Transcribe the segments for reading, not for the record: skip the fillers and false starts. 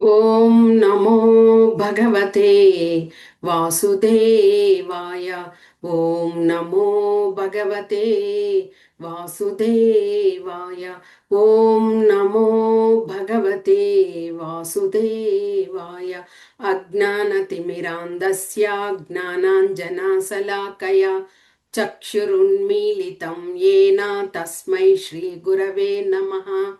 ఓం నమో భగవతే వాసుదేవాయ. ఓం నమో భగవతే వాసుదేవాయ. ఓం నమో భగవతే వాసుదేవాయ. అజ్ఞానతిమిరాంధస్య జ్ఞానాంజనశలాకయా చక్షురున్మీలితం येन తస్మై శ్రీగురవే నమః.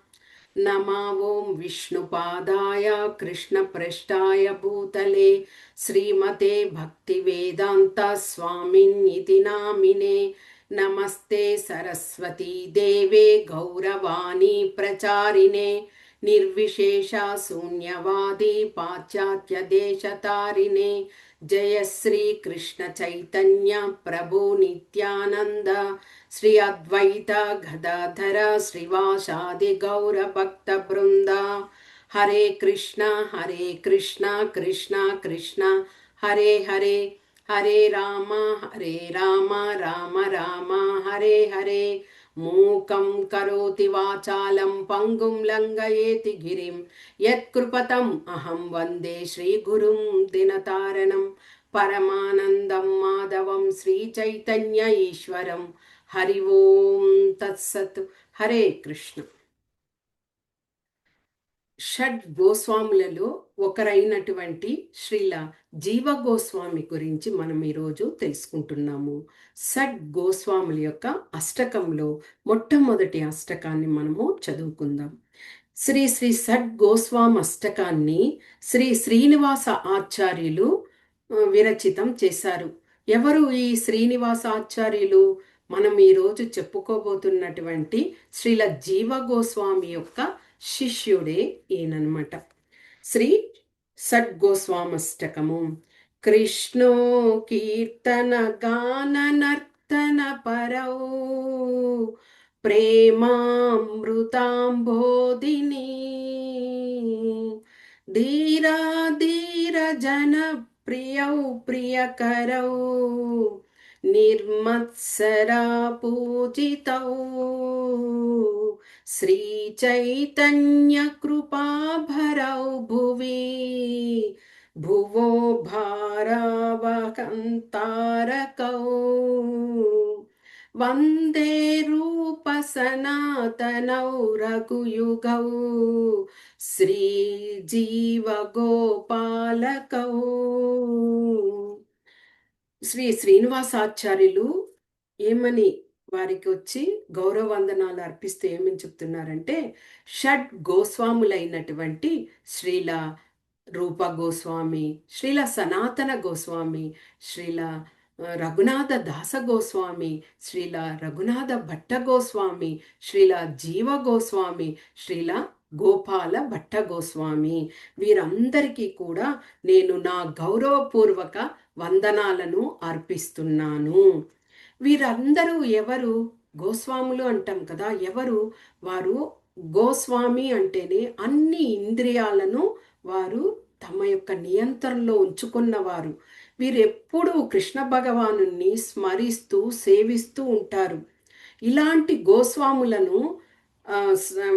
नमा ओं विष्णुपादाय कृष्णप्रेष्ठाय भूतले श्रीमते भक्तिवेदान्त स्वामिन्निति नामिने। नमस्ते सरस्वती देवे गौरवाणी प्रचारिणे निर्विशेषा शून्यवादी पाश्चात्य देशतारिणे। जय श्री कृष्ण चैतन्य प्रभु नित्यानंद श्री अद्वैत गदाधर श्रीवासादि गौर भक्त वृंद। हरे कृष्णा कृष्णा कृष्णा हरे हरे, हरे राम राम राम हरे हरे। मूकं करोति वाचालं पंगुं लंघयेति गिरिं यत्कृपतम् अहं वन्दे श्रीगुरुं दिनतारणं। परमानन्दं माधवं श्रीचैतन्य ईश्वरं। हरि ओम तत्सत्। हरे कृष्ण. షడ్ గోస్వాములలో ఒకరైనటువంటి శ్రీల జీవ గోస్వామి గురించి మనం ఈరోజు తెలుసుకుంటున్నాము. షడ్ గోస్వాముల యొక్క అష్టకంలో మొట్టమొదటి అష్టకాన్ని మనము చదువుకుందాం. శ్రీ శ్రీ షడ్ గోస్వామి అష్టకాన్ని శ్రీ శ్రీనివాస ఆచార్యులు విరచితం చేశారు. ఎవరు ఈ శ్రీనివాస ఆచార్యులు? మనం ఈరోజు చెప్పుకోబోతున్నటువంటి శ్రీల జీవ గోస్వామి యొక్క శిష్యుడే ఈయనమాట. శ్రీ షడ్ గోస్వామష్టకము. కృష్ణో కీర్తన గాన నర్తన పరౌ ప్రేమామృతాంబోధిని ధీరా ధీర జన ప్రియౌ ప్రియకరౌ నిర్మత్సరా పూజితౌ శ్రీ చైతన్య కృపాభరౌ భువి భువో భారావకంతారకౌ వందే రూప సనాతనౌ రఘుయుగౌ శ్రీ జీవ గోపాలకౌ. శ్రీ శ్రీనివాసాచార్యులు ఏమని వారికి వచ్చి గౌరవ వందనాలు అర్పిస్తూ ఏమని చెప్తున్నారంటే, షడ్ గోస్వాములైనటువంటి శ్రీల రూప గోస్వామి, శ్రీల సనాతన గోస్వామి, శ్రీల రఘునాథ దాస గోస్వామి, శ్రీల రఘునాథ భట్ట గోస్వామి, శ్రీల జీవ గోస్వామి, శ్రీల గోపాల భట్ట గోస్వామి, వీరందరికీ కూడా నేను నా గౌరవపూర్వక వందనాలను అర్పిస్తున్నాను. వీరందరూ ఎవరు? గోస్వాములు అంటాం కదా. ఎవరు వారు? గోస్వామి అంటేనే అన్ని ఇంద్రియాలను వారు తమ యొక్క నియంత్రణలో ఉంచుకున్నవారు. వీరు ఎప్పుడూ కృష్ణ భగవాను స్మరిస్తూ సేవిస్తూ ఉంటారు. ఇలాంటి గోస్వాములను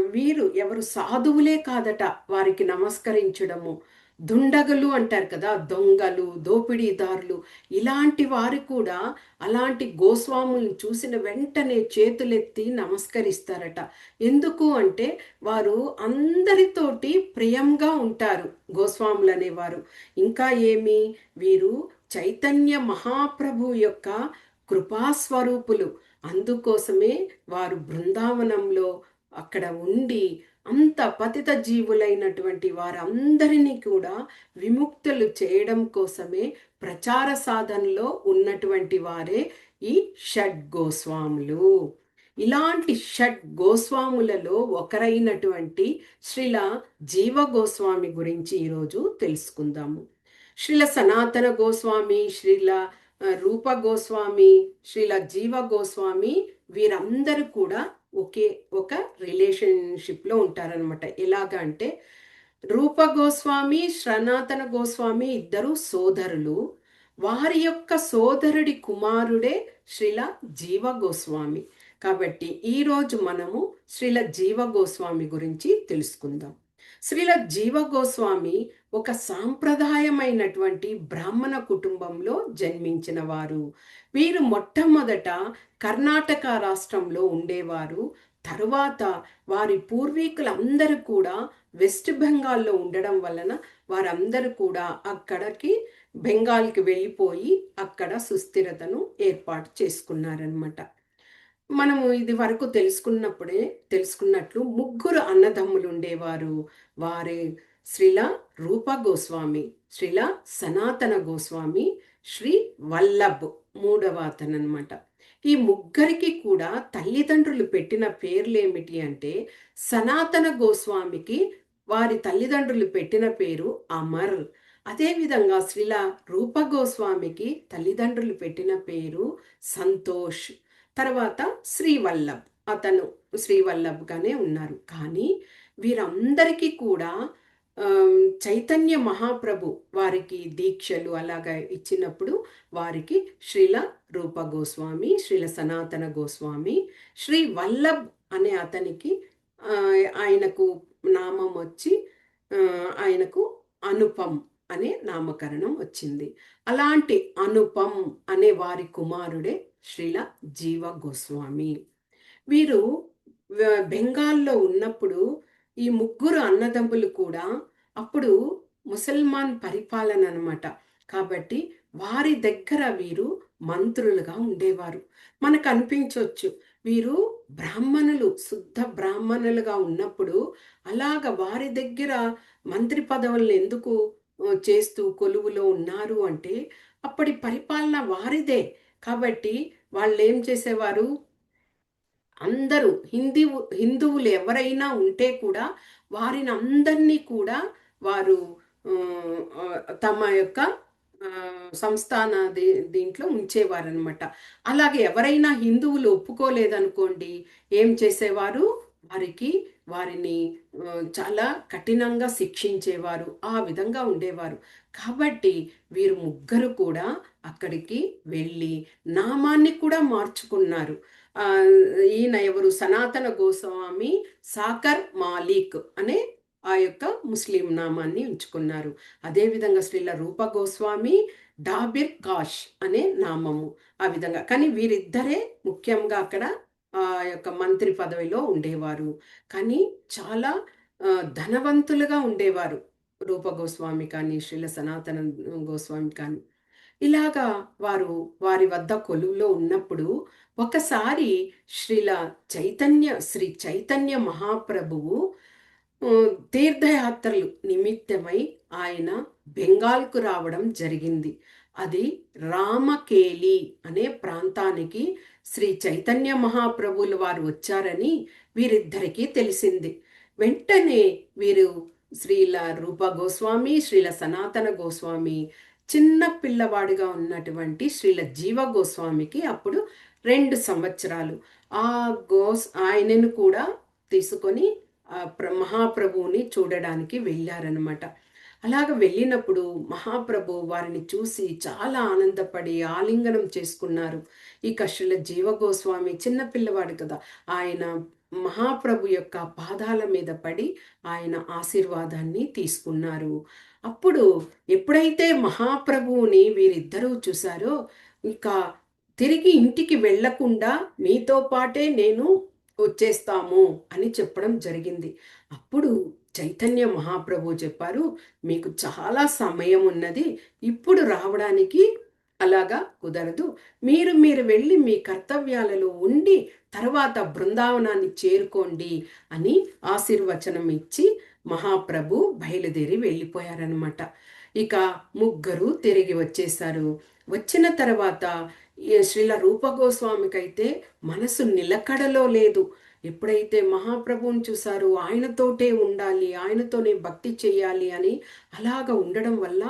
వీరు ఎవరు? సాధువులే కాదట వారికి నమస్కరించడము. దుండగులు అంటారు కదా, దొంగలు, దోపిడీదారులు, ఇలాంటి వారు కూడా అలాంటి గోస్వాములను చూసిన వెంటనే చేతులెత్తి నమస్కరిస్తారట. ఎందుకు అంటే వారు అందరితోటి ప్రియంగా ఉంటారు గోస్వాములు అనేవారు. ఇంకా ఏమి? వీరు చైతన్య మహాప్రభు యొక్క కృపాస్వరూపులు. అందుకోసమే వారు బృందావనంలో అక్కడ ఉండి అంత పతిత జీవులైనటువంటి వారందరినీ కూడా విముక్తులు చేయడం కోసమే ప్రచార సాధనలో ఉన్నటువంటి వారే ఈ షడ్ గోస్వాములు. ఇలాంటి షడ్ గోస్వాములలో ఒకరైనటువంటి శ్రీల జీవ గోస్వామి గురించి ఈరోజు తెలుసుకుందాము. శ్రీల సనాతన గోస్వామి, శ్రీల రూప గోస్వామి, శ్రీల జీవ గోస్వామి వీరందరూ కూడా ఒక రిలేషన్షిప్లో ఉంటారనమాట. ఎలాగా అంటే, రూప గోస్వామి, సనాతన గోస్వామి ఇద్దరు సోదరులు. వారి యొక్క సోదరుడి కుమారుడే శ్రీల జీవ గోస్వామి. కాబట్టి ఈరోజు మనము శ్రీల జీవ గోస్వామి గురించి తెలుసుకుందాం. శ్రీల జీవ గోస్వామి ఒక సాంప్రదాయమైనటువంటి బ్రాహ్మణ కుటుంబంలో జన్మించిన వారు. వీరు మొట్టమొదట కర్ణాటక రాష్ట్రంలో ఉండేవారు. తరువాత వారి పూర్వీకులందరూ కూడా వెస్ట్ బెంగాల్లో ఉండడం వలన వారందరూ కూడా అక్కడికి బెంగాల్కి వెళ్ళిపోయి అక్కడ సుస్థిరతను ఏర్పాటు చేసుకున్నారనమాట. మనము ఇది వరకు తెలుసుకున్నట్లు ముగ్గురు అన్నదమ్ములు ఉండేవారు. వారి శ్రీల రూప గోస్వామి, శ్రీల సనాతన గోస్వామి, శ్రీ వల్లభ్ మూడవ అతనమాట. ఈ ముగ్గురికి కూడా తల్లిదండ్రులు పెట్టిన పేర్లు ఏమిటి అంటే, సనాతన గోస్వామికి వారి తల్లిదండ్రులు పెట్టిన పేరు అమర్. అదేవిధంగా శ్రీల రూప గోస్వామికి తల్లిదండ్రులు పెట్టిన పేరు సంతోష్. తర్వాత శ్రీవల్లభ్, అతను శ్రీవల్లభ్గానే ఉన్నారు. కానీ వీరందరికీ కూడా చైతన్య మహాప్రభు వారికి దీక్షలు అలాగా ఇచ్చినప్పుడు వారికి శ్రీల రూప గోస్వామి, శ్రీల సనాతన గోస్వామి, శ్రీ వల్లభ్ అనే అతనికి ఆయనకు నామం వచ్చి ఆయనకు అనుపమ్ అనే నామకరణం వచ్చింది. అలాంటి అనుపమ్ అనే వారి కుమారుడే శ్రీల జీవ గోస్వామి. వీరు బెంగాల్లో ఉన్నప్పుడు ఈ ముగ్గురు అన్నదమ్ములు కూడా అప్పుడు ముసల్మాన్ పరిపాలన అనమాట. కాబట్టి వారి దగ్గర వీరు మంత్రులుగా ఉండేవారు. మనకు అనిపించవచ్చు వీరు బ్రాహ్మణులు, శుద్ధ బ్రాహ్మణులుగా ఉన్నప్పుడు అలాగ వారి దగ్గర మంత్రి పదవులను ఎందుకు చేస్తూ కొలువులో ఉన్నారు అంటే, అప్పటి పరిపాలన వారిదే. కాబట్టి వాళ్ళు ఏం చేసేవారు, అందరూ హిందువులు ఎవరైనా ఉంటే కూడా వారిని అందరినీ కూడా వారు తమ యొక్క సంస్థాన దీంట్లో ఉంచేవారనమాట. అలాగే ఎవరైనా హిందువులు ఒప్పుకోలేదనుకోండి, ఏం చేసేవారు, వారిని చాలా కఠినంగా శిక్షించేవారు. ఆ విధంగా ఉండేవారు. కాబట్టి వీరు ముగ్గురు కూడా అక్కడికి వెళ్ళి నామాన్ని కూడా మార్చుకున్నారు. ఈయన ఎవరు, సనాతన గోస్వామి సాకర్ మాలిక్ అనే ఆ యొక్క ముస్లిం నామాన్ని ఉంచుకున్నారు. అదేవిధంగా శ్రీల రూప గోస్వామి డాబిర్ కాష్ అనే నామము. ఆ విధంగా కానీ వీరిద్దరే ముఖ్యంగా అక్కడ ఆ యొక్క మంత్రి పదవిలో ఉండేవారు. కానీ చాలా ధనవంతులుగా ఉండేవారు రూప గోస్వామి కానీ శ్రీల సనాతన గోస్వామి కానీ. ఇలాగా వారు వారి వద్ద కొలువులో ఉన్నప్పుడు ఒకసారి శ్రీ చైతన్య మహాప్రభువు తీర్థయాత్రలు నిమిత్తమై ఆయన బెంగాల్కు రావడం జరిగింది. అది రామకేలి అనే ప్రాంతానికి శ్రీ చైతన్య మహాప్రభువులు వారు వచ్చారని వీరిద్దరికీ తెలిసింది. వెంటనే వీరు శ్రీల రూప గోస్వామి, శ్రీల సనాతన గోస్వామి చిన్న పిల్లవాడిగా ఉన్నటువంటి శ్రీల జీవ గోస్వామికి అప్పుడు 2 సంవత్సరాలు. ఆయనను కూడా తీసుకొని మహాప్రభువుని చూడడానికి వెళ్ళారనమాట. అలాగ వెళ్ళినప్పుడు మహాప్రభు వారిని చూసి చాలా ఆనందపడి ఆలింగనం చేసుకున్నారు. ఇక శ్రీల జీవ గోస్వామి చిన్న పిల్లవాడు కదా, ఆయన మహాప్రభు యొక్క పాదాల మీద పడి ఆయన ఆశీర్వాదాన్ని తీసుకున్నారు. అప్పుడు ఎప్పుడైతే మహాప్రభువుని వీరిద్దరూ చూశారో, ఇక తిరిగి ఇంటికి వెళ్లకుండా మీతో పాటే నేను వచ్చేస్తాము అని చెప్పడం జరిగింది. అప్పుడు చైతన్య మహాప్రభు చెప్పారు, మీకు చాలా సమయం ఉన్నది, ఇప్పుడు రావడానికి అలాగా కుదరదు. మీరు వెళ్ళి మీ కర్తవ్యాలలో ఉండి తర్వాత బృందావనాన్ని చేరుకోండి అని ఆశీర్వచనం ఇచ్చి మహాప్రభు బయలుదేరి వెళ్ళిపోయారనమాట. ఇక ముగ్గురు తిరిగి వచ్చేసారు. వచ్చిన తర్వాత శ్రీల రూప గోస్వామికైతే మనసు నిలకడలో లేదు. ఎప్పుడైతే మహాప్రభువుని చూసారో ఆయనతోటే ఉండాలి, ఆయనతోనే భక్తి చేయాలి అని అలాగ ఉండడం వల్ల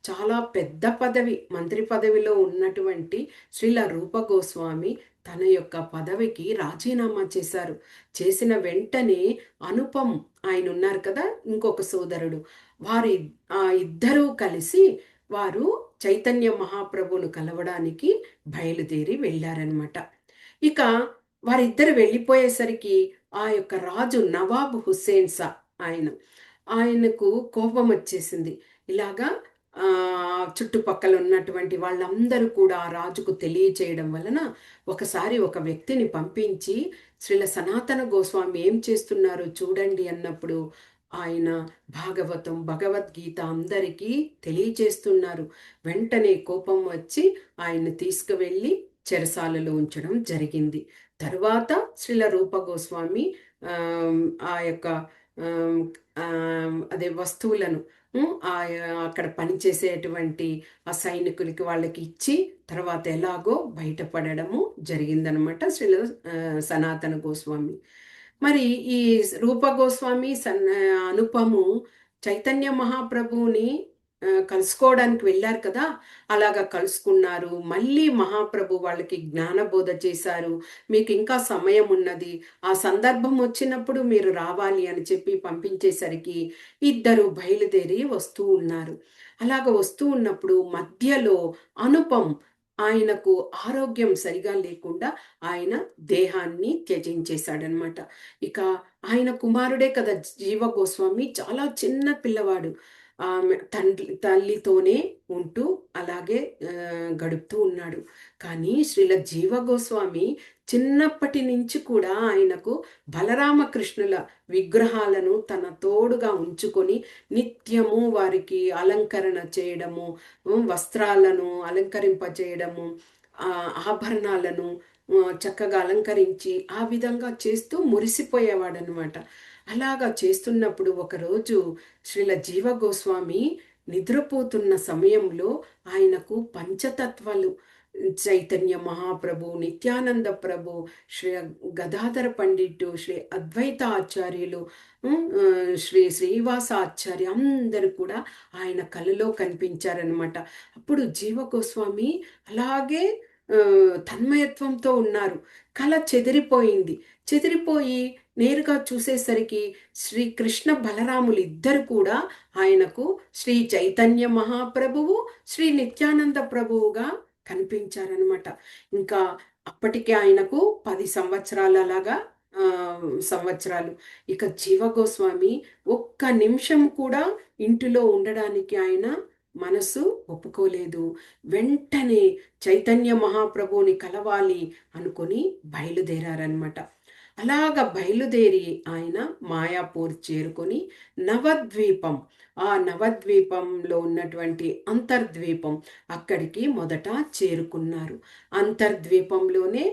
చాలా పెద్ద పదవి, మంత్రి పదవిలో ఉన్నటువంటి శ్రీల రూప గోస్వామి తన యొక్క పదవికి రాజీనామా చేశారు. చేసిన వెంటనే అనుపమ్ ఆయన ఉన్నారు కదా, ఇంకొక సోదరుడు, ఇద్దరూ కలిసి వారు చైతన్య మహాప్రభువును కలవడానికి బయలుదేరి వెళ్ళారనమాట. ఇక వారిద్దరు వెళ్ళిపోయేసరికి ఆ యొక్క రాజు నవాబ్ హుస్సేన్ షా, ఆయనకు కోపం వచ్చేసింది. ఇలాగా చుట్టుపక్కల ఉన్నటువంటి వాళ్ళందరూ కూడా ఆ రాజుకు తెలియచేయడం వలన ఒకసారి ఒక వ్యక్తిని పంపించి శ్రీల సనాతన గోస్వామి ఏం చేస్తున్నారో చూడండి అన్నప్పుడు ఆయన భాగవతం, భగవద్గీత అందరికీ తెలియచేస్తున్నారు. వెంటనే కోపం వచ్చి ఆయన్ని తీసుకువెళ్ళి చెరసాలలో ఉంచడం జరిగింది. తరువాత శ్రీల రూప గోస్వామి ఆ యొక్క అదే వస్తువులను అక్కడ పనిచేసేటువంటి ఆ సైనికులకి వాళ్ళకి ఇచ్చి తర్వాత ఎలాగో బయటపడము జరిగిందనమాట శ్రీల సనాతన గోస్వామి. మరి ఈ రూప గోస్వామి అనుపము చైతన్య మహాప్రభువుని కలుసుకోవడానికి వెళ్ళారు కదా, అలాగా కలుసుకున్నారు. మళ్ళీ మహాప్రభు వాళ్ళకి జ్ఞానబోధ చేశారు. మీకు ఇంకా సమయం ఉన్నది, ఆ సందర్భం వచ్చినప్పుడు మీరు రావాలి అని చెప్పి పంపించేసరికి ఇద్దరు బయలుదేరి వస్తూ ఉన్నారు. అలాగ వస్తూ ఉన్నప్పుడు మధ్యలో అనుపం ఆయనకు ఆరోగ్యం సరిగా లేకుండా ఆయన దేహాన్ని త్యజించేశాడనమాట. ఇక ఆయన కుమారుడే కదా జీవ గోస్వామి, చాలా చిన్న పిల్లవాడు. ఆమె తల్లితోనే ఉంటూ అలాగే గడుపుతూ ఉన్నాడు. కానీ శ్రీల జీవ గోస్వామి చిన్నప్పటి నుంచి కూడా ఆయనకు బలరామకృష్ణుల విగ్రహాలను తన తోడుగా ఉంచుకొని నిత్యము వారికి అలంకరణ చేయడము, వస్త్రాలను అలంకరింప చేయడము, ఆభరణాలను చక్కగా అలంకరించి ఆ విధంగా చేస్తూ మురిసిపోయేవాడనమాట. అలాగా చేస్తున్నప్పుడు ఒకరోజు శ్రీల జీవ గోస్వామి నిద్రపోతున్న సమయంలో ఆయనకు పంచతత్వాలు చైతన్య మహాప్రభు, నిత్యానంద ప్రభు, శ్రీ గదాధర పండిట్టు, శ్రీ అద్వైత ఆచార్యులు, శ్రీ శ్రీవాస ఆచార్య అందరూ కూడా ఆయన కలలో కనిపించారనమాట. అప్పుడు జీవ గోస్వామి అలాగే తన్మయత్వంతో ఉన్నారు. కళ చెదిరిపోయి నేరుగా చూసేసరికి శ్రీ కృష్ణ బలరాములు ఇద్దరు కూడా ఆయనకు శ్రీ చైతన్య మహాప్రభువు, శ్రీ నిత్యానంద ప్రభువుగా కనిపించారనమాట. ఇంకా అప్పటికే ఆయనకు 10 సంవత్సరాలు అలాగా సంవత్సరాలు. ఇక జీవ గోస్వామి ఒక్క నిమిషం కూడా ఇంటిలో ఉండడానికి ఆయన మనసు ఒప్పుకోలేదు. వెంటనే చైతన్య మహాప్రభువుని కలవాలి అనుకొని బయలుదేరారనమాట. అలాగ బయలుదేరి ఆయన మాయాపూర్ చేరుకొని నవద్వీపం, ఆ నవద్వీపంలో ఉన్నటువంటి అంతర్ద్వీపం అక్కడికి మొదట చేరుకున్నారు. అంతర్ద్వీపంలోనే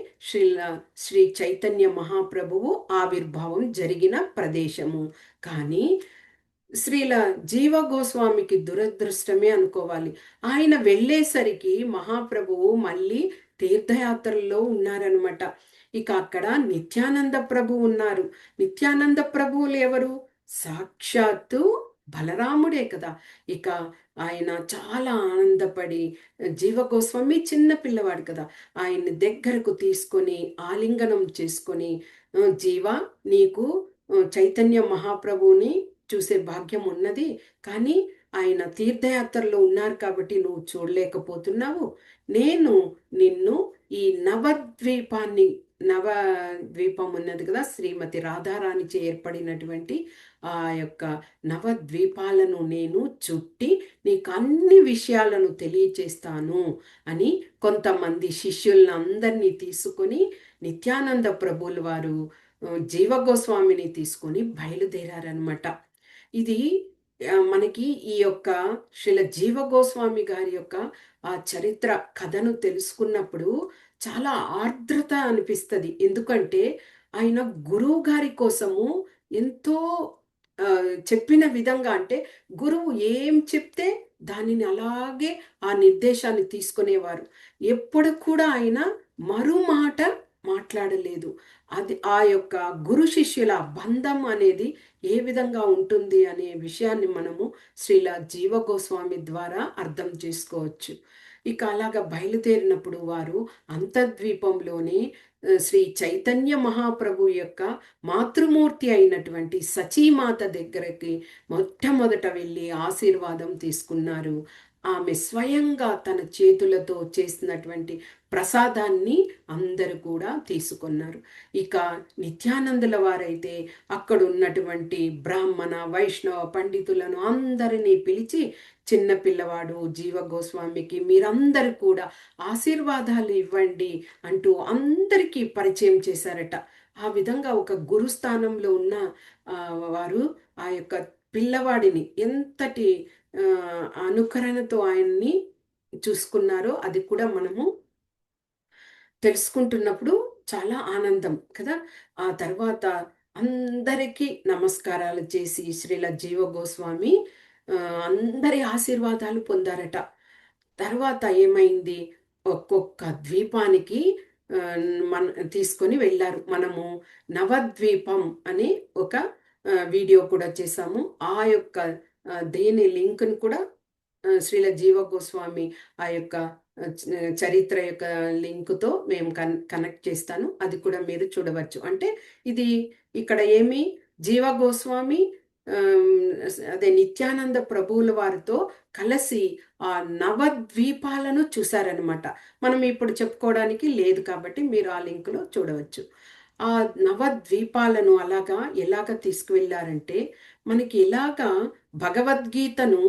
శ్రీ చైతన్య మహాప్రభువు ఆవిర్భావం జరిగిన ప్రదేశము. కానీ శ్రీల జీవ గోస్వామికి దురదృష్టమే అనుకోవాలి. ఆయన వెళ్ళేసరికి మహాప్రభువు మళ్ళీ తీర్థయాత్రల్లో ఉన్నారనమాట. ఇక అక్కడ నిత్యానంద ప్రభు ఉన్నారు. నిత్యానంద ప్రభువులు ఎవరు? సాక్షాత్తు బలరాముడే కదా. ఇక ఆయన చాలా ఆనందపడి, జీవ గోస్వామి చిన్న పిల్లవాడు కదా, ఆయన్ని దగ్గరకు తీసుకొని ఆలింగనం చేసుకొని, జీవ నీకు చైతన్య మహాప్రభువుని చూసే భాగ్యం ఉన్నది, కానీ ఆయన తీర్థయాత్రలో ఉన్నారు కాబట్టి నువ్వు చూడలేకపోతున్నావు. నేను నిన్ను ఈ నవద్వీపం ఉన్నది కదా, శ్రీమతి రాధారాణిచే ఏర్పడినటువంటి ఆ యొక్క నవద్వీపాలను నేను చుట్టి నీకు అన్ని విషయాలను తెలియచేస్తాను అని కొంతమంది శిష్యులను అందరినీ తీసుకొని నిత్యానంద ప్రభువుల వారు జీవ గోస్వామిని తీసుకొని బయలుదేరారనమాట. ఇది మనకి ఈ యొక్క శ్రీల జీవ గోస్వామి గారి యొక్క ఆ చరిత్ర కథను తెలుసుకున్నప్పుడు చాలా ఆర్ద్రత అనిపిస్తుంది. ఎందుకంటే ఆయన గురువు గారి కోసము ఎంతో చెప్పిన విధంగా, అంటే గురువు ఏం చెప్తే దానిని అలాగే ఆ నిర్దేశాన్ని తీసుకునేవారు. ఎప్పుడు కూడా ఆయన మరో మాట మాట్లాడలేదు. అది ఆ యొక్క గురు శిష్యుల బంధం అనేది ఏ విధంగా ఉంటుంది అనే విషయాన్ని మనము శ్రీల జీవ గోస్వామి ద్వారా అర్థం చేసుకోవచ్చు. ఇక అలాగా బయలుదేరినప్పుడు వారు అంతర్ద్వీపంలోని శ్రీ చైతన్య మహాప్రభు యొక్క మాతృమూర్తి అయినటువంటి సచీమాత దగ్గరికి మొట్టమొదట వెళ్ళి ఆశీర్వాదం తీసుకున్నారు. ఆమె స్వయంగా తన చేతులతో చేసినటువంటి ప్రసాదాన్ని అందరూ కూడా తీసుకున్నారు. ఇక నిత్యానందుల వారైతే అక్కడ ఉన్నటువంటి బ్రాహ్మణ వైష్ణవ పండితులను అందరినీ పిలిచి, చిన్న పిల్లవాడు జీవ గోస్వామికి మీరందరూ కూడా ఆశీర్వాదాలు ఇవ్వండి అంటూ అందరికీ పరిచయం చేశారట. ఆ విధంగా ఒక గురుస్థానంలో ఉన్న వారు ఆ యొక్క పిల్లవాడిని ఎంతటి అనుకరణతో ఆయన్ని చూసుకున్నారో అది కూడా మనము తెలుసుకుంటున్నప్పుడు చాలా ఆనందం కదా. ఆ తర్వాత అందరికీ నమస్కారాలు చేసి శ్రీల జీవ గోస్వామి అందరి ఆశీర్వాదాలు పొందారట. తర్వాత ఏమైంది, ఒక్కొక్క ద్వీపానికి ఆ, మన తీసుకొని వెళ్ళారు. మనము నవద్వీపం అని ఒక వీడియో కూడా చేశాము. ఆ యొక్క దేని లింక్ని కూడా శ్రీల జీవ గోస్వామి ఆ యొక్క చరిత్ర యొక్క లింకుతో మేము కనెక్ట్ చేస్తాను. అది కూడా మీరు చూడవచ్చు. అంటే ఇది ఇక్కడ ఏమి జీవ గోస్వామి అదే నిత్యానంద ప్రభువుల వారితో కలిసి ఆ నవద్వీపాలను చూశారనమాట. మనం ఇప్పుడు చెప్పుకోవడానికి లేదు కాబట్టి మీరు ఆ లింకులో చూడవచ్చు. ఆ నవద్వీపాలను ఎలాగా తీసుకువెళ్ళారంటే, మనకి ఎలాగా భగవద్గీతను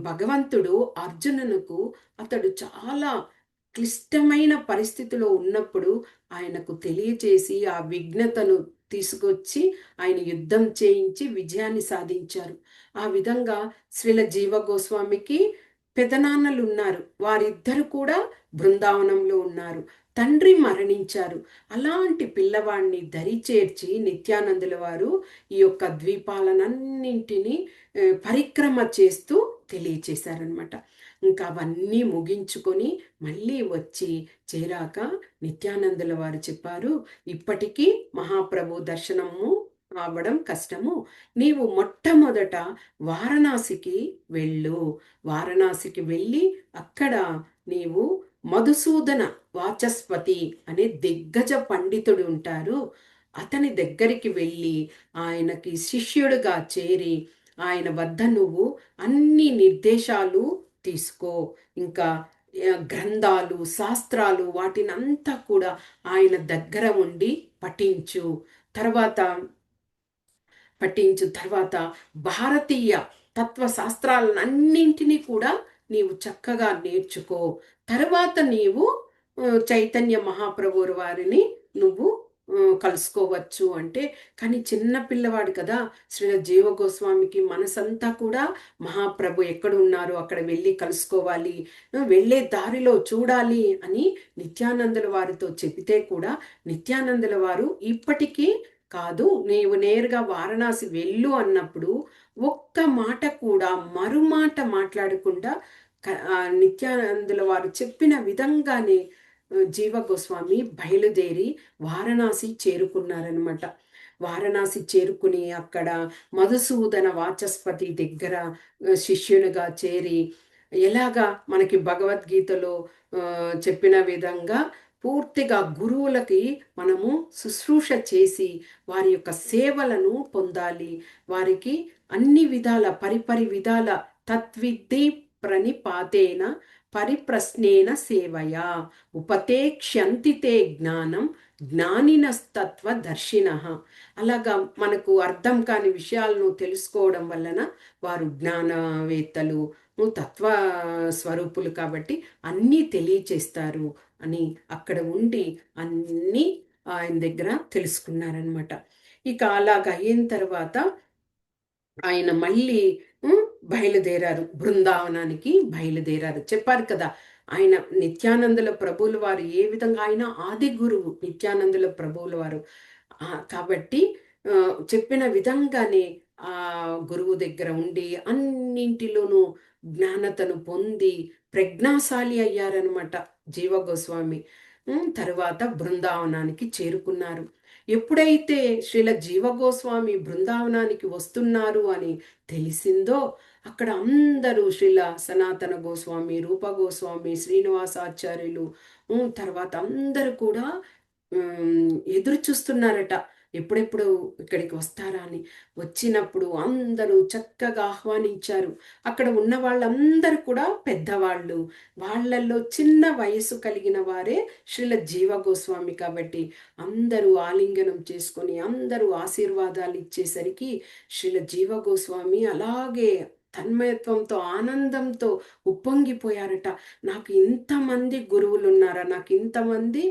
భగవంతుడు అర్జునునకు అతడు చాలా క్లిష్టమైన పరిస్థితిలో ఉన్నప్పుడు ఆయనకు తెలియచేసి ఆ విఘ్నతను తీసుకొచ్చి ఆయన యుద్ధం చేయించి విజయాన్ని సాధించారు. ఆ విధంగా శ్రీల జీవ గోస్వామికి పెదనాన్నలు ఉన్నారు. వారిద్దరు కూడా బృందావనంలో ఉన్నారు. తండ్రి మరణించారు. అలాంటి పిల్లవాడిని దరి చేర్చి నిత్యానందుల వారు ఈ యొక్క ద్వీపాలనన్నింటినీ పరిక్రమ చేస్తూ తెలియచేశారనమాట. ఇంకా అవన్నీ ముగించుకొని మళ్ళీ వచ్చి చేరాక నిత్యానందుల వారు చెప్పారు, ఇప్పటికీ మహాప్రభు దర్శనము అవ్వడం కష్టము. నీవు మొట్టమొదట వారణాసికి వెళ్ళు. వారణాసికి వెళ్ళి అక్కడ నీవు మధుసూదన వాచస్పతి అనే దిగ్గజ పండితుడు ఉంటారు. అతని దగ్గరికి వెళ్ళి ఆయనకి శిష్యుడిగా చేరి ఆయన వద్ద నువ్వు అన్ని నిర్దేశాలు తీసుకో. ఇంకా గ్రంథాలు శాస్త్రాలు వాటినంతా కూడా ఆయన దగ్గర ఉండి పఠించు. తర్వాత భారతీయ తత్వశాస్త్రాలన్నింటినీ కూడా నీవు చక్కగా నేర్చుకో. తర్వాత నీవు చైతన్య మహాప్రభువు వారిని నువ్వు కలుసుకోవచ్చు అంటే, కానీ చిన్న పిల్లవాడు కదా. శ్రీల జీవ గోస్వామికి మనసంతా కూడా మహాప్రభు ఎక్కడ ఉన్నారో అక్కడ వెళ్ళి కలుసుకోవాలి, వెళ్ళే దారిలో చూడాలి అని నిత్యానందుల వారితో చెబితే కూడా నిత్యానందుల వారు ఇప్పటికీ కాదు, నీవు నేరుగా వారణాసి వెళ్ళు అన్నప్పుడు ఒక్క మాట కూడా మరుమాట మాట్లాడకుండా నిత్యానందుల వారు చెప్పిన విధంగానే జీవ గోస్వామి బయలుదేరి వారణాసి చేరుకున్నారనమాట. వారణాసి చేరుకుని అక్కడ మధుసూదన వాచస్పతి దగ్గర శిష్యునిగా చేరి ఎలాగా మనకి భగవద్గీతలో చెప్పిన విధంగా పూర్తిగా గురువులకి మనము శుశ్రూష చేసి వారి యొక్క సేవలను పొందాలి. వారికి అన్ని విధాల పరిపరి విధాల తత్విద్ధి ప్రణిపాతేన పరిప్రశ్నేన సేవయా ఉపతేక్ష్యంతి తే జ్ఞానం జ్ఞానినస్తత్వ దర్శిన. అలాగా మనకు అర్థం కాని విషయాలను తెలుసుకోవడం వలన వారు జ్ఞానవేత్తలు, తత్వ స్వరూపులు కాబట్టి అన్నీ తెలియచేస్తారు అని అక్కడ ఉండి అన్నీ ఆయన దగ్గర తెలుసుకున్నారనమాట. ఇక అలాగ అయిన తర్వాత ఆయన మళ్ళీ బయలుదేరారు, బృందావనానికి బయలుదేరారు. చెప్పారు కదా, ఆయన నిత్యానందుల ప్రభువుల వారు ఏ విధంగా, ఆయన ఆది గురువు నిత్యానందుల ప్రభువుల వారు కాబట్టి చెప్పిన విధంగానే ఆ గురువు దగ్గర ఉండి అన్నింటిలోనూ జ్ఞానతను పొంది ప్రజ్ఞాశాలి అయ్యారనమాట జీవ గోస్వామి. తరువాత బృందావనానికి చేరుకున్నారు. ఎప్పుడైతే శ్రీల జీవ గోస్వామి బృందావనానికి వస్తున్నారు అని తెలిసిందో అక్కడ అందరూ శ్రీల సనాతన గోస్వామి, రూప గోస్వామి, శ్రీనివాసాచార్యులు తర్వాత అందరూ కూడా ఎదురు చూస్తున్నారట. ఎప్పుడెప్పుడు ఇక్కడికి వస్తారా అని. వచ్చినప్పుడు అందరూ చక్కగా ఆహ్వానించారు. అక్కడ ఉన్న వాళ్ళందరూ కూడా పెద్దవాళ్ళు. వాళ్ళల్లో చిన్న వయసు కలిగిన వారే శ్రీల జీవ గోస్వామి కాబట్టి అందరూ ఆలింగనం చేసుకొని అందరూ ఆశీర్వాదాలు ఇచ్చేసరికి శ్రీల జీవ గోస్వామి అలాగే తన్మయత్వంతో ఆనందంతో ఉప్పొంగిపోయారట. నాకు ఇంతమంది గురువులు ఉన్నారా, నాకు ఇంతమంది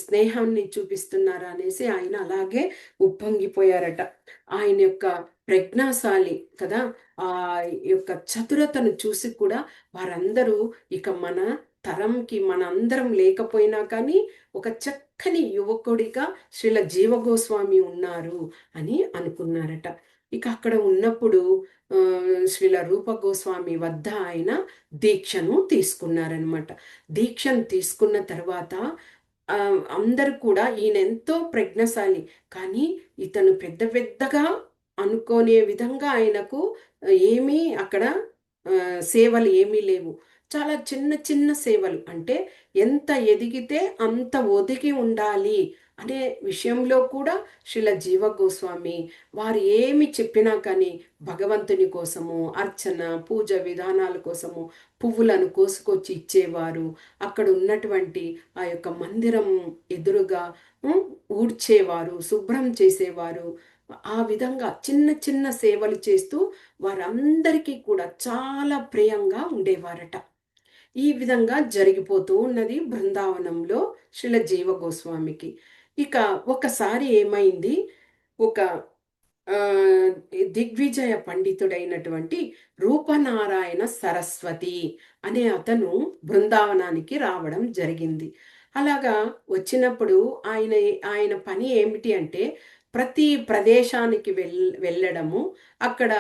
స్నేహాన్ని చూపిస్తున్నారా అనేసి ఆయన అలాగే ఉప్పొంగిపోయారట. ఆయన యొక్క ప్రజ్ఞాశాలి కదా, ఆ యొక్క చతురతను చూసి కూడా వారందరూ ఇక మన తరంకి మన అందరం లేకపోయినా కానీ ఒక చక్కని యువకుడిగా శ్రీల జీవ గోస్వామి ఉన్నారు అని అనుకున్నారట. ఇక అక్కడ ఉన్నప్పుడు శ్రీల రూప గోస్వామి వద్ద ఆయన దీక్షను తీసుకున్నారనమాట. దీక్షను తీసుకున్న తర్వాత అందరూ కూడా ఈయన ఎంతో ప్రజ్ఞశాలి, కానీ ఇతను పెద్ద పెద్దగా అనుకోనే విధంగా ఆయనకు ఏమీ అక్కడ సేవలు ఏమీ లేవు. చాలా చిన్న చిన్న సేవలు, అంటే ఎంత ఎదిగితే అంత ఒదిగి ఉండాలి అనే విషయంలో కూడా శ్రీల జీవ గోస్వామి వారు ఏమి చెప్పినా కానీ భగవంతుని కోసము అర్చన పూజ విధానాల కోసము పువ్వులను కోసుకొచ్చి ఇచ్చేవారు. అక్కడ ఉన్నటువంటి ఆ యొక్క మందిరం ఎదురుగా ఊడ్చేవారు, శుభ్రం చేసేవారు. ఆ విధంగా చిన్న చిన్న సేవలు చేస్తూ వారందరికీ కూడా చాలా ప్రియంగా ఉండేవారట. ఈ విధంగా జరిగిపోతూ ఉన్నది బృందావనంలో శ్రీల జీవ గోస్వామికి. ఇక ఒకసారి ఏమైంది, ఒక దిగ్విజయ పండితుడైనటువంటి రూపనారాయణ సరస్వతి అనే అతను బృందావనానికి రావడం జరిగింది. అలాగా వచ్చినప్పుడు ఆయన ఆయన పని ఏమిటి అంటే ప్రతి ప్రదేశానికి వెళ్ళడము, అక్కడ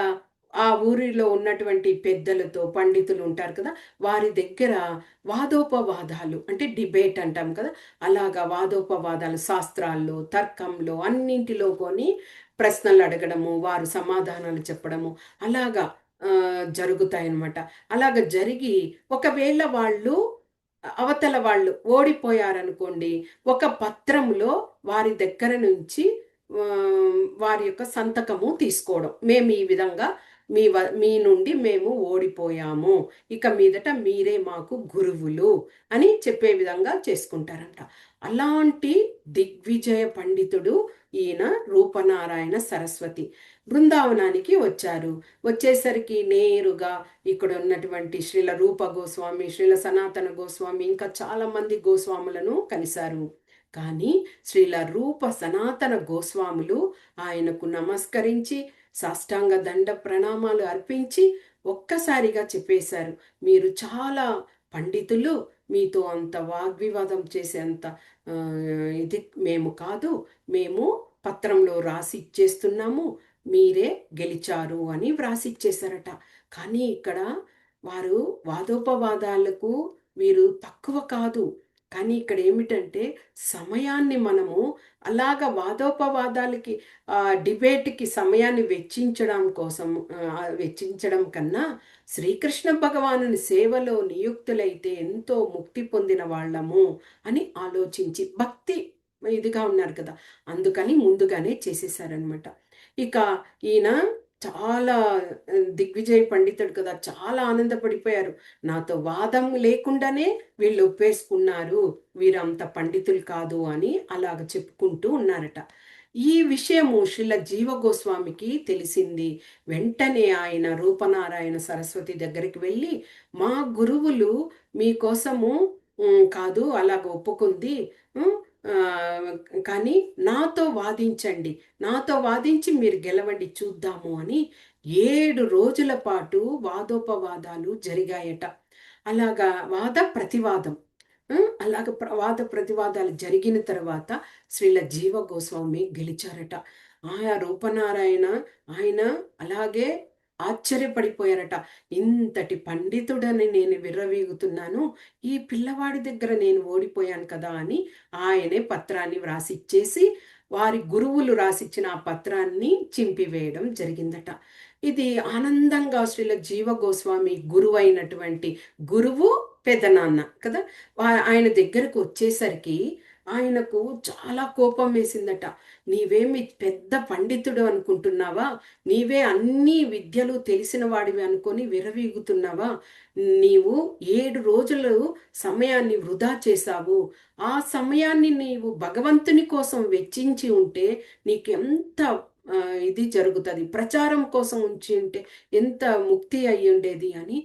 ఆ ఊరిలో ఉన్నటువంటి పెద్దలతో పండితులు ఉంటారు కదా, వారి దగ్గర వాదోపవాదాలు అంటే డిబేట్ అంటాం కదా, అలాగా వాదోపవాదాలు శాస్త్రాల్లో తర్కంలో అన్నింటిలో కొని ప్రశ్నలు అడగడము, వారు సమాధానాలు చెప్పడము అలాగా జరుగుతాయన్నమాట. అలాగ జరిగి ఒకవేళ వాళ్ళు అవతల వాళ్ళు ఓడిపోయారనుకోండి, ఒక పత్రంలో వారి దగ్గర నుంచి వారి యొక్క సంతకము తీసుకోవడం, మేము ఈ విధంగా మీ నుండి మేము ఓడిపోయాము, ఇక మీదట మీరే మాకు గురువులు అని చెప్పే విధంగా చేసుకుంటారంట. అలాంటి దిగ్విజయ పండితుడు ఈయన రూపనారాయణ సరస్వతి బృందావనానికి వచ్చారు. వచ్చేసరికి నేరుగా ఇక్కడ ఉన్నటువంటి శ్రీల రూప గోస్వామి, శ్రీల సనాతన గోస్వామి, ఇంకా చాలా మంది గోస్వాములను కలిశారు. కానీ శ్రీల రూప సనాతన గోస్వాములు ఆయనకు నమస్కరించి సాష్టాంగ దండ ప్రణామాలు అర్పించి ఒక్కసారిగా చెప్పేశారు, మీరు చాలా పండితులు, మీతో అంత వాగ్వివాదం చేసేంత ఇది మేము కాదు, మేము పత్రంలో రాసి ఇచ్చేస్తున్నాము, మీరే గెలిచారు అని వ్రాసి ఇచ్చేశారట. కానీ ఇక్కడ వారు వాదోపవాదాలకు వీరు తక్కువ కాదు. కానీ ఇక్కడ ఏమిటంటే సమయాన్ని మనము అలాగ వాదోపవాదాలకి డిబేట్కి సమయాన్ని వెచ్చించడం కన్నా శ్రీకృష్ణ భగవానుని సేవలో నియుక్తులైతే ఎంతో ముక్తి పొందిన వాళ్ళము అని ఆలోచించి భక్తి ఇదిగా ఉన్నారు కదా, అందుకని ముందుగానే చేసేసారనమాట. ఇక ఈయన చాలా దిగ్విజయ్ పండితుడు కదా, చాలా ఆనందపడిపోయారు. నాతో వాదం లేకుండానే వీళ్ళు ఒప్పేసుకున్నారు, వీరంత పండితులు కాదు అని అలాగ చెప్పుకుంటూ ఉన్నారట. ఈ విషయము శ్రీల జీవ గోస్వామికి తెలిసింది. వెంటనే ఆయన రూపనారాయణ సరస్వతి దగ్గరికి వెళ్ళి, మా గురువులు మీకోసము కాదు అలాగ ఒప్పుకుంది, కానీ నాతో వాదించండి, నాతో వాదించి మీరు గెలవండి చూద్దాము అని 7 రోజుల పాటు వాదోపవాదాలు జరిగాయట. అలాగా వాద ప్రతివాదం అలాగ వాద ప్రతివాదాలు జరిగిన తర్వాత శ్రీల జీవ గోస్వామి గెలిచారట. ఆయా రూపనారాయణ ఆయన అలాగే ఆశ్చర్యపడిపోయారట. ఇంతటి పండితుడని నేను విర్రవీగుతున్నాను, ఈ పిల్లవాడి దగ్గర నేను ఓడిపోయాను కదా అని ఆయనే పత్రాన్ని వ్రాసిచ్చేసి వారి గురువులు రాసిచ్చిన ఆ పత్రాన్ని చింపివేయడం జరిగిందట. ఇది ఆనందంగా శ్రీల జీవ గోస్వామి గురువు అయినటువంటి గురువు పెదనాన్న కదా, ఆయన దగ్గరకు వచ్చేసరికి ఆయనకు చాలా కోపం వేసిందట. నీవేమి పెద్ద పండితుడు అనుకుంటున్నావా? నీవే అన్ని విద్యలు తెలిసిన వాడివి అనుకొని విర్రవీగుతున్నావా? నీవు 7 రోజులు సమయాన్ని వృధా చేశావు. ఆ సమయాన్ని నీవు భగవంతుని కోసం వెచ్చించి ఉంటే నీకెంత ఇది జరుగుతది. ప్రచారం కోసం ఉంచి ఉంటే ఎంత ముక్తి అయ్యుండేది అని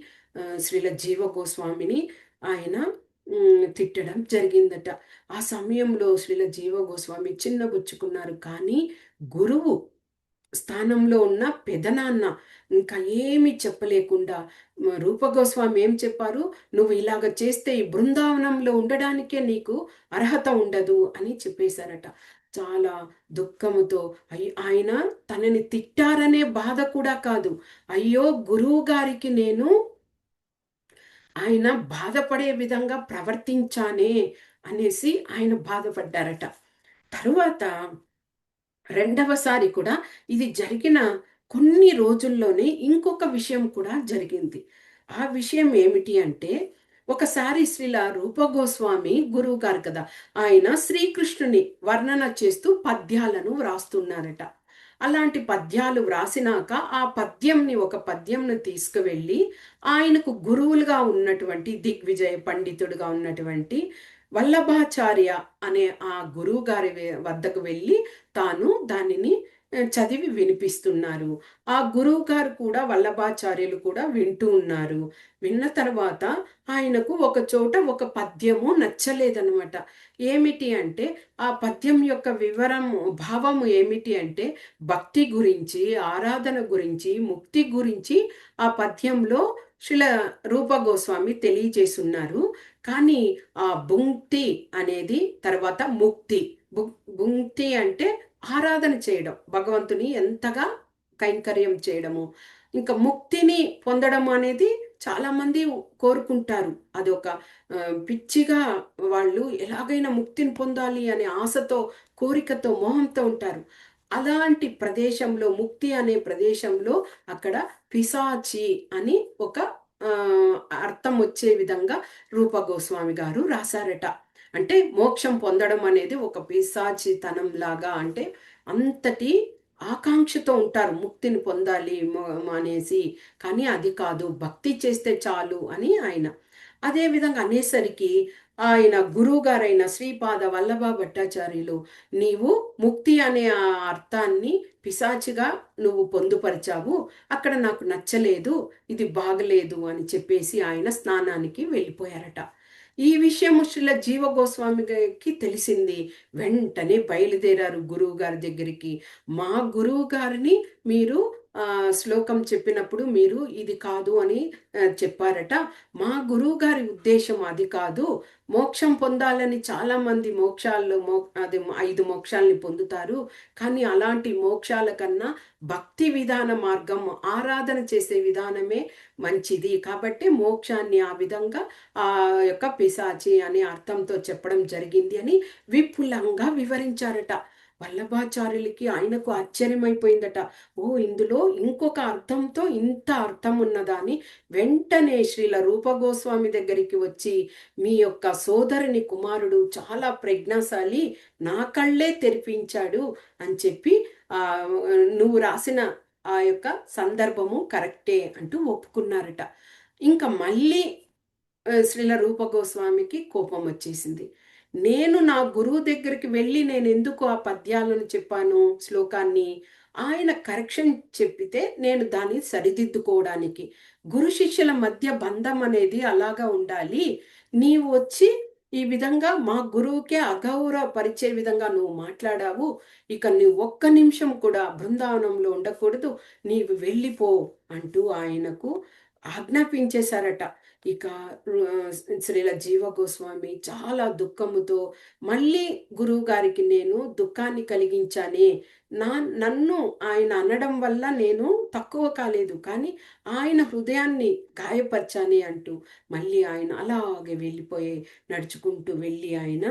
శ్రీల జీవ గోస్వామిని ఆయన తిట్టడం జరిగిందట. ఆ సమయంలో శ్రీల జీవ గోస్వామి చిన్నబుచ్చుకున్నారు. కానీ గురువు స్థానంలో ఉన్న పెదనాన్న ఇంకా ఏమి చెప్పలేకుండా రూప గోస్వామి ఏం చెప్పారు? నువ్వు ఇలాగ చేస్తే ఈ బృందావనంలో ఉండడానికే నీకు అర్హత ఉండదు అని చెప్పేశారట. చాలా దుఃఖముతో ఆయన తనని తిట్టారనే బాధ కూడా కాదు. అయ్యో గురువు గారికి నేను ఆయన బాధపడే విధంగా ప్రవర్తించానే అనేసి ఆయన బాధపడ్డారట. తరువాత రెండవసారి కూడా ఇది జరిగిన కొన్ని రోజుల్లోనే ఇంకొక విషయం కూడా జరిగింది. ఆ విషయం ఏమిటి అంటే, ఒకసారి శ్రీల రూప గోస్వామి గురువు గారు కదా, ఆయన శ్రీకృష్ణుని వర్ణన చేస్తూ పద్యాలను వ్రాస్తున్నారట. అలాంటి పద్యాలు వ్రాసినాక ఆ పద్యంని ఒక పద్యంను తీసుకువెళ్ళి ఆయనకు గురువులుగా ఉన్నటువంటి దిగ్విజయ పండితుడుగా ఉన్నటువంటి వల్లభాచార్య అనే ఆ గురువు గారి వద్దకు వెళ్ళి తాను దానిని చదివి వినిపిస్తున్నారు. ఆ గురువు గారు కూడా వల్లభాచార్యులు కూడా వింటూ ఉన్నారు. విన్న తర్వాత ఆయనకు ఒక చోట ఒక పద్యము నచ్చలేదనమాట. ఏమిటి అంటే ఆ పద్యం యొక్క భావము ఏమిటి అంటే భక్తి గురించి, ఆరాధన గురించి, ముక్తి గురించి ఆ పద్యంలో శ్రీల రూప గోస్వామి తెలియజేస్తున్నారు. కానీ ఆ భుంక్తి అనేది తర్వాత ముక్తి. భుంక్తి అంటే ఆరాధన చేయడం, భగవంతుని ఎంతగా కైంకర్యం చేయడము. ఇంకా ముక్తిని పొందడం అనేది చాలామంది కోరుకుంటారు. అదొక పిచ్చిగా వాళ్ళు ఎలాగైనా ముక్తిని పొందాలి అనే ఆశతో, కోరికతో, మోహంతో ఉంటారు. అలాంటి ప్రదేశంలో, ముక్తి అనే ప్రదేశంలో అక్కడ పిశాచి అని ఒక అర్థం వచ్చే విధంగా రూప గోస్వామి గారు రాశారట. అంటే మోక్షం పొందడం అనేది ఒక పిశాచితనం లాగా, అంటే అంతటి ఆకాంక్షతో ఉంటారు ముక్తిని పొందాలి అనేసి. కానీ అది కాదు, భక్తి చేస్తే చాలు అని ఆయన అదే విధంగా అనేసరికి ఆయన గురువు గారైన శ్రీపాద వల్లభ భట్టాచార్యులు, నీవు ముక్తి అనే ఆ అర్థాన్ని పిశాచిగా నువ్వు పొందుపరిచావు, అక్కడ నాకు నచ్చలేదు, ఇది బాగలేదు అని చెప్పేసి ఆయన స్నానానికి వెళ్ళిపోయారట. ఈ విషయం శ్రీల జీవ గోస్వామికి తెలిసింది. వెంటనే బయలుదేరారు గురువు గారి దగ్గరికి. మా గురువు గారిని మీరు శ్లోకం చెప్పినప్పుడు మీరు ఇది కాదు అని చెప్పారట. మా గురువు గారి ఉద్దేశం అది కాదు. మోక్షం పొందాలని చాలామంది మోక్షాల్లో అది 5 మోక్షాలని పొందుతారు. కానీ అలాంటి మోక్షాల కన్నా భక్తి విధాన మార్గం, ఆరాధన చేసే విధానమే మంచిది. కాబట్టి మోక్షాన్ని ఆ విధంగా ఆ యొక్క పిశాచి అనే అర్థంతో చెప్పడం జరిగింది అని విపులంగా వివరించారట. వల్లభాచార్యులకి ఆయనకు ఆశ్చర్యమైపోయిందట. ఓ, ఇందులో ఇంకొక అర్థంతో ఇంత అర్థం ఉన్నదా అని వెంటనే శ్రీల రూప గోస్వామి దగ్గరికి వచ్చి, మీ యొక్క సోదరుని కుమారుడు చాలా ప్రజ్ఞాశాలి, నా కళ్ళే తెరిపించాడు అని చెప్పి నువ్వు రాసిన ఆ యొక్క సందర్భము కరెక్టే అంటూ ఒప్పుకున్నారట. ఇంకా మళ్ళీ శ్రీల రూప గోస్వామికి కోపం వచ్చేసింది. నేను నా గురువు దగ్గరికి వెళ్ళి నేను ఎందుకు ఆ పద్యాలను చెప్పాను, శ్లోకాన్ని, ఆయన కరెక్షన్ చెప్పితే నేను దాన్ని సరిదిద్దుకోవడానికి. గురు శిష్యుల మధ్య బంధం అనేది అలాగా ఉండాలి. నీవు వచ్చి ఈ విధంగా మా గురువుకే అగౌరవపరిచే విధంగా నువ్వు మాట్లాడావు. ఇక నువ్వు ఒక్క నిమిషం కూడా బృందావనంలో ఉండకూడదు, నీవు వెళ్ళిపో అంటూ ఆయనకు ఆజ్ఞాపించేశారట. ఇక శ్రీల జీవ గోస్వామి చాలా దుఃఖముతో, మళ్ళీ గురువు గారికి నేను దుఃఖాన్ని కలిగించానే, నన్ను ఆయన అనడం వల్ల నేను తక్కువ కాలేదు, కానీ ఆయన హృదయాన్ని గాయపరిచానే అంటూ మళ్ళీ ఆయన అలాగే వెళ్ళిపోయి నడుచుకుంటూ వెళ్ళి ఆయన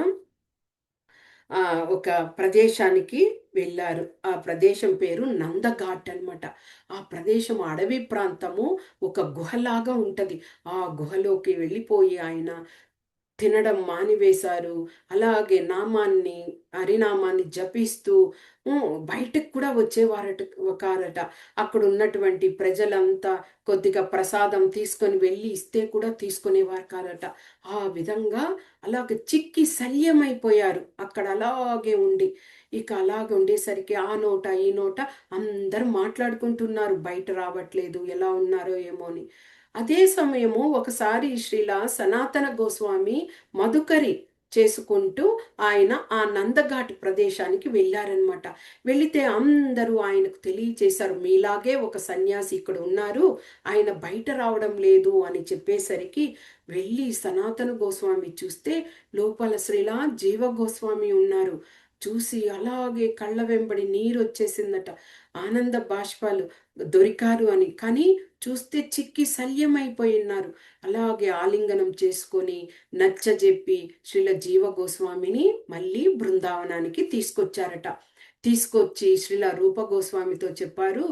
ఒక ప్రదేశానికి వెళ్ళారు. ఆ ప్రదేశం పేరు నందఘాట్ అనమాట. ఆ ప్రదేశం అడవి ప్రాంతము, ఒక గుహలాగా ఉంటది. ఆ గుహలోకి వెళ్ళిపోయి ఆయన తినడం మానివేశారు. అలాగే హరినామాన్ని జపిస్తూ బయటకు కూడా కారట. అక్కడ ఉన్నటువంటి ప్రజలంతా కొద్దిగా ప్రసాదం తీసుకొని వెళ్ళి ఇస్తే కూడా తీసుకునేవారు కారట. ఆ విధంగా అలాగే చిక్కి శల్యమైపోయారు అక్కడ అలాగే ఉండి. ఇక అలాగ ఉండేసరికి ఆ నోట ఈ నోట అందరూ మాట్లాడుకుంటున్నారు, బయట రావట్లేదు, ఎలా ఉన్నారో ఏమో అని. అదే సమయము ఒకసారి శ్రీల సనాతన గోస్వామి మధుకరి చేసుకుంటూ ఆయన ఆ నందఘాట్ ప్రదేశానికి వెళ్ళారనమాట. వెళితే అందరూ ఆయనకు తెలియచేశారు, మీలాగే ఒక సన్యాసి ఇక్కడ ఉన్నారు, ఆయన బయట రావడం లేదు అని చెప్పేసరికి వెళ్ళి సనాతన గోస్వామి చూస్తే లోపల శ్రీల జీవ గోస్వామి ఉన్నారు. చూసి అలాగే కళ్ళ వెంబడి నీరు వచ్చేసిందట. ఆనంద బాష్పాలు దొరికారు అని. కానీ చూస్తే చిక్కి శల్యమైపోయి ఉన్నారు. అలాగే ఆలింగనం చేసుకొని నచ్చజెప్పి శ్రీల జీవ గోస్వామిని మళ్ళీ బృందావనానికి తీసుకొచ్చారట. తీసుకొచ్చి శ్రీల రూప గోస్వామితో చెప్పారు.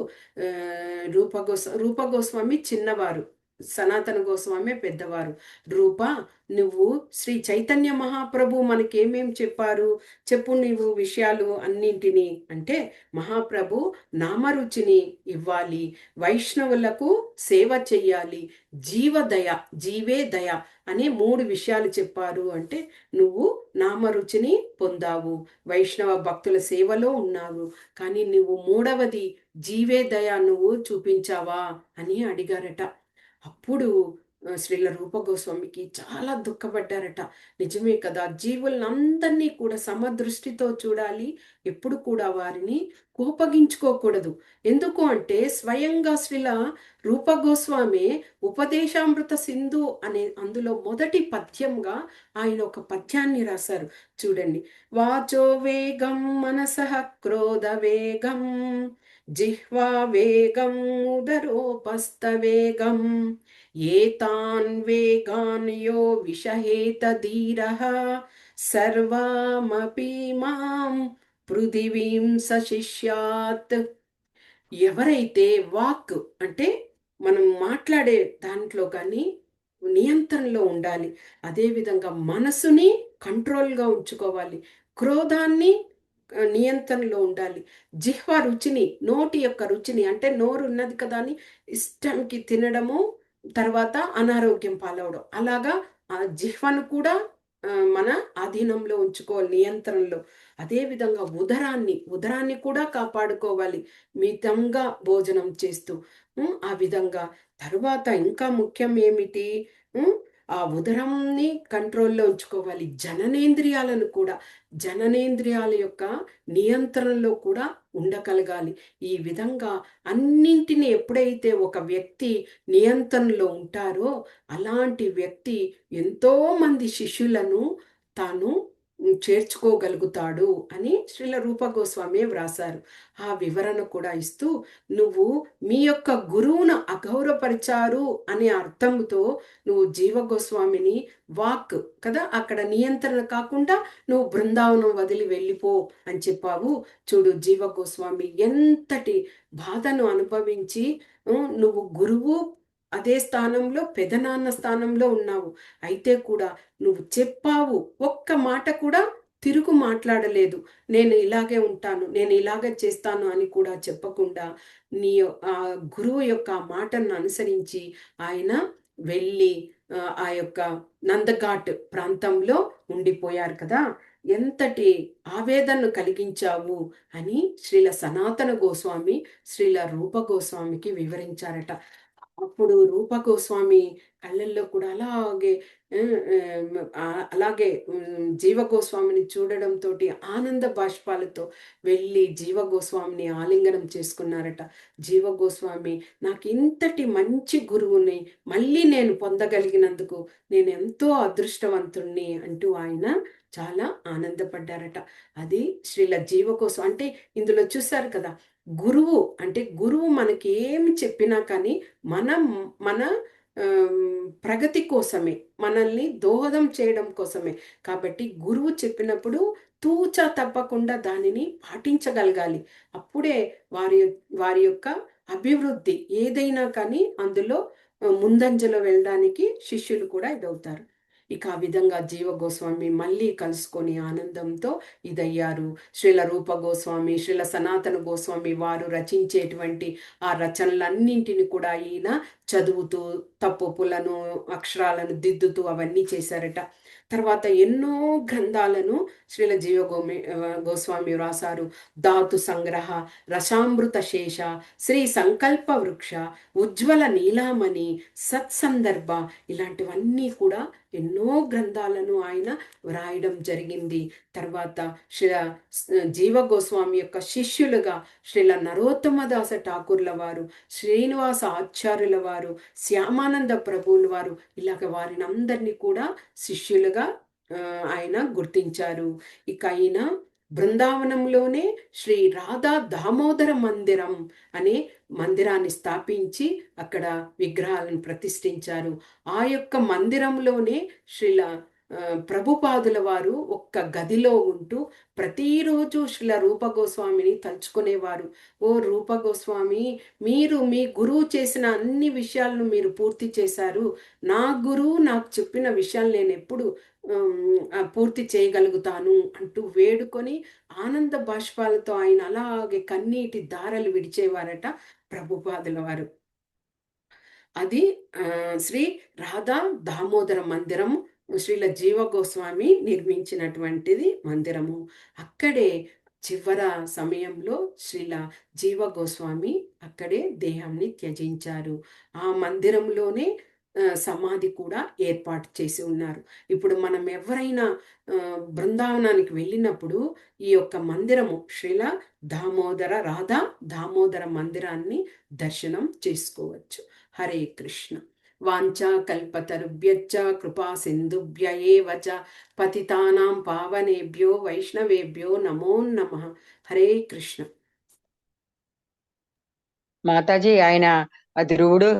రూప గోస్వామి చిన్నవారు, సనాతన గోస్వామి పెద్దవారు. రూప, నువ్వు శ్రీ చైతన్య మహాప్రభు మనకేమేం చెప్పారు చెప్పు, నీవు విషయాలు అన్నింటినీ అంటే, మహాప్రభు నామరుచిని ఇవ్వాలి, వైష్ణవులకు సేవ చెయ్యాలి, జీవదయ జీవే దయ అనే 3 విషయాలు చెప్పారు. అంటే నువ్వు నామరుచిని పొందావు, వైష్ణవ భక్తుల సేవలో ఉన్నావు, కానీ నువ్వు 3వది జీవే దయ నువ్వు చూపించావా అని అడిగారట. అప్పుడు శ్రీల రూప గోస్వామికి చాలా దుఃఖపడ్డారట. నిజమే కదా, జీవులందరినీ కూడా సమదృష్టితో చూడాలి, ఎప్పుడు కూడా వారిని కోపగించుకోకూడదు. ఎందుకు అంటే స్వయంగా శ్రీల రూప గోస్వామి ఉపదేశామృత సింధు అనే అందులో మొదటి పద్యంగా ఆయన ఒక పద్యాన్ని రాశారు. చూడండి. వాచో వేగం మనసః క్రోధ వేగం, జిహ్వా వేగం ఉదరోపస్థ వేగం, ఏతాన్ వేగాన్ యో విషహేత ధీరః సర్వామపి మాం పృథివీం సశిష్యాత్. ఎవరైతే వాక్ అంటే మనం మాట్లాడే దాంట్లో కానీ నియంత్రణలో ఉండాలి, అదేవిధంగా మనసుని కంట్రోల్గా ఉంచుకోవాలి, క్రోధాన్ని నియంత్రణలో ఉండాలి, జిహ్వ రుచిని, నోటి యొక్క రుచిని అంటే నోరు ఉన్నది కదా అని ఇష్టంకి తినడము, తర్వాత అనారోగ్యం పాలవడం, అలాగా ఆ జిహ్వను కూడా మన ఆధీనంలో ఉంచుకోవాలి, నియంత్రణలో. అదేవిధంగా ఉదరాన్ని కూడా కాపాడుకోవాలి, మితంగా భోజనం చేస్తూ. ఆ విధంగా తరువాత ఇంకా ముఖ్యం ఏమిటి, ఆ ఉదరంని కంట్రోల్లో ఉంచుకోవాలి, జననేంద్రియాల యొక్క నియంత్రణలో కూడా ఉండగలగాలి. ఈ విధంగా అన్నింటినీ ఎప్పుడైతే ఒక వ్యక్తి నియంత్రణలో ఉంటారో అలాంటి వ్యక్తి ఎంతో మంది శిష్యులను తాను చేర్చుకోగలుగుతాడు అని శ్రీల రూప గోస్వామి వ్రాసారు. ఆ వివరణ కూడా ఇస్తూ, నువ్వు మీ యొక్క గురువును అగౌరవపరిచారు అనే అర్థంతో నువ్వు జీవ గోస్వామిని వాక్ కదా, అక్కడ నియంత్రణ కాకుండా నువ్వు బృందావనం వదిలి వెళ్ళిపో అని చెప్పావు. చూడు, జీవ గోస్వామి ఎంతటి బాధను అనుభవించి, నువ్వు గురువు అదే స్థానంలో పెదనాన్న స్థానంలో ఉన్నావు, అయితే కూడా నువ్వు చెప్పావు, ఒక్క మాట కూడా తిరుగు మాట్లాడలేదు. నేను ఇలాగే ఉంటాను, నేను ఇలాగే చేస్తాను అని కూడా చెప్పకుండా నీ ఆ గురువు యొక్క మాటను అనుసరించి ఆయన వెళ్ళి ఆ యొక్క నందఘాట్ ప్రాంతంలో ఉండిపోయారు కదా. ఎంతటి ఆవేదనను కలిగించావు అని శ్రీల సనాతన గోస్వామి శ్రీల రూప గోస్వామికి వివరించారట. అప్పుడు రూప గోస్వామి కళ్ళల్లో కూడా అలాగే జీవ గోస్వామిని చూడడంతో ఆనంద బాష్పాలతో వెళ్ళి జీవ గోస్వామిని ఆలింగనం చేసుకున్నారట. జీవ గోస్వామి, నాకు ఇంతటి మంచి గురువుని మళ్ళీ నేను పొందగలిగినందుకు నేను ఎంతో అదృష్టవంతుణ్ణి అంటూ ఆయన చాలా ఆనందపడ్డారట. అది శ్రీల జీవ గోస్వామి అంటే ఇందులో చూశారు కదా, గురువు మనకి ఏమి చెప్పినా కానీ మన ప్రగతి కోసమే, మనల్ని దోహదం చేయడం కోసమే. కాబట్టి గురువు చెప్పినప్పుడు తూచా తప్పకుండా దానిని పాటించగలగాలి. అప్పుడే వారి యొక్క అభివృద్ధి ఏదైనా కానీ అందులో ముందంజలో వెళ్ళడానికి శిష్యులు కూడా ఇదవుతారు. ఇక ఆ విధంగా జీవ గోస్వామి మళ్ళీ కలుసుకొని ఆనందంతో ఇదయ్యారు. శ్రీల రూప గోస్వామి, శ్రీల సనాతన గోస్వామి వారు రచించేటువంటి ఆ రచనలన్నింటిని కూడా ఈయన చదువుతూ, తప్పులను, అక్షరాలను దిద్దుతూ అవన్నీ చేశారట. తర్వాత ఎన్నో గ్రంథాలను శ్రీల గోస్వామి వ్రాసారు. ధాతు సంగ్రహ, రసామృత శేష, శ్రీ సంకల్ప వృక్ష, ఉజ్వల నీలామణి, సత్సందర్భ, ఇలాంటివన్నీ కూడా ఎన్నో గ్రంథాలను ఆయన వ్రాయడం జరిగింది. తర్వాత జీవ గోస్వామి యొక్క శిష్యులుగా శ్రీల నరోత్తమదాస ఠాకూర్ల వారు, శ్రీనివాస ఆచార్యుల వారు, శ్యామానంద ప్రభువుల వారు, ఇలాగ వారిని అందరినీ కూడా శిష్యులుగా ఆయన గుర్తించారు. ఇక ఆయన బృందావనంలోనే శ్రీ రాధా దామోదర మందిరం అనే మందిరాన్ని స్థాపించి అక్కడ విగ్రహాలను ప్రతిష్ఠించారు. ఆ యొక్క మందిరంలోనే శ్రీల ప్రభుపాదుల వారు ఒక్క గదిలో ఉంటూ ప్రతిరోజు శ్రీల రూప గోస్వామిని తలుచుకునేవారు. ఓ రూప గోస్వామి, మీరు మీ గురువు చేసిన అన్ని విషయాలను మీరు పూర్తి చేశారు. నా గురువు నాకు చెప్పిన విషయాలు నేను ఎప్పుడు పూర్తి చేయగలుగుతాను అంటూ వేడుకొని ఆనంద బాష్పాలతో ఆయన అలాగే కన్నీటి దారలు విడిచేవారట ప్రభుపాదుల వారు. అది శ్రీ రాధా దామోదర మందిరము, శ్రీల జీవ గోస్వామి నిర్మించినటువంటిది మందిరము. అక్కడే చివర సమయంలో శ్రీల జీవ గోస్వామి అక్కడే దేహాన్ని త్యజించారు. ఆ మందిరంలోనే సమాధి కూడా ఏర్పాటు చేసి ఉన్నారు. ఇప్పుడు మనం ఎవరైనా బృందావనానికి వెళ్ళినప్పుడు ఈ యొక్క మందిరము శ్రీల రాధా దామోదర మందిరాన్ని దర్శనం చేసుకోవచ్చు. హరే కృష్ణ. వాంఛా కల్పతరుభ్యశ్చ కృపా సింధుభ్య ఏవ చ పతితానాం పావనేభ్యో వైష్ణవేభ్యో నమో నమః. హరే కృష్ణ. మాతాజీ, ఆయన ధ్రువుడు